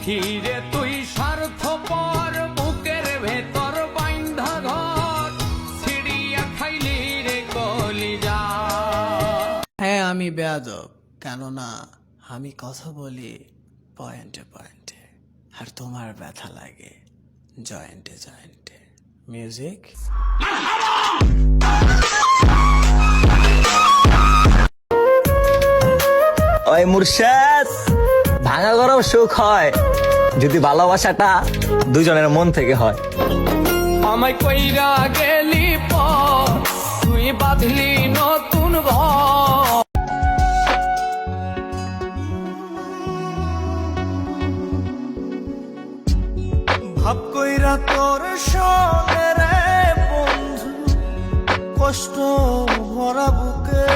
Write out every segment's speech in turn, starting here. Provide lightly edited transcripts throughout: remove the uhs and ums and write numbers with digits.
পাখিরে তুই স্বার্থপর, বুকের ভেতর বাইন্ধা ঘর, ছিড়িয়া খাইলি রে কলিজা। হ্যাঁ আমি বেয়াদব, কেননা আমি কথা বলি পয়েন্টে পয়েন্টে, আর তোমার ব্যথা লাগে জয়েন্টে জয়েন্টে। মিউজিক। ওই মুর্শেদ, ভাঙা গরম সুখ হয় যদি ভালোবাসাটা দুজনের মন থেকে হয়। আমায় কইরা গেলি পর, তুই বাঁধলি নতুন ঘর। ভাব কইরা তোর সঙ্গে রে বন্ধু, কষ্ট ভরা বুকে।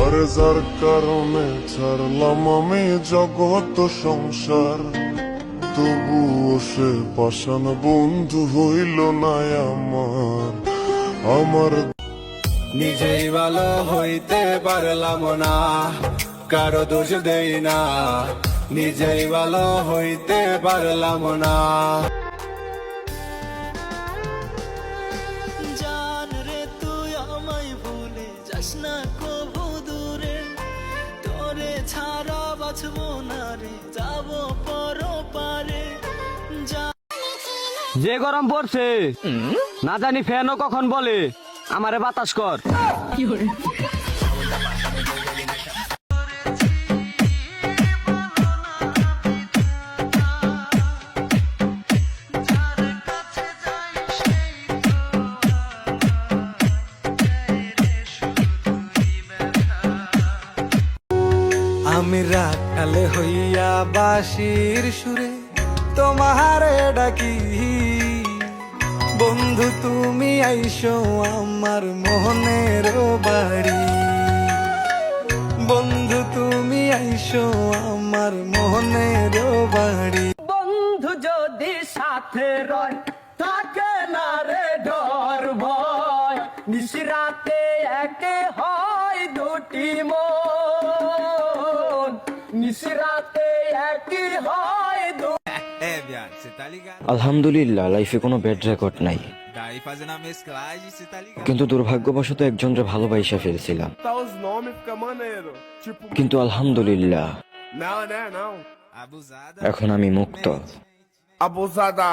আর যার কারণে ছাড়লাম আমি জগৎ সংসার, তবুও সে পাষাণ বন্ধু হইল না আমার। নিজেই ভালো হইতে পারলাম না, কারো দোষ দেই না, নিজেই ভালো হইতে পারলাম না। জান রে তুই আমায় ভুলে যাস না কবু দূরে, তোরে ছাড়া বাঁচবো না রে, যাবো পরপারে। যে গরম পড়ছে না জানি ফ্যানও কখন বলে আমারে বাতাস কর। আমি রাখালে হইয়া বাঁশির সুরে তোমারে ডাকি, বন্ধু তুমি আইসো আমার মোহনের বাড়ি, বন্ধু তুমি আইসো আমার মোহনের বাড়ি। বন্ধু যদি সাথে রয়, থাকে না রে ডর ভয়, নিশিরাতে একে হয় দুটি মন, নিশিরাতে একই হয় আলহামদুলিল্লাহ, লাইফে কোনো ব্যাড রেকর্ড নাই, কিন্তু দুর্ভাগ্যবশত একজনকে ভালোবাসা ফেলছিলাম। কিন্তু আলহামদুলিল্লাহ এখন আমি মুক্ত। Abusada.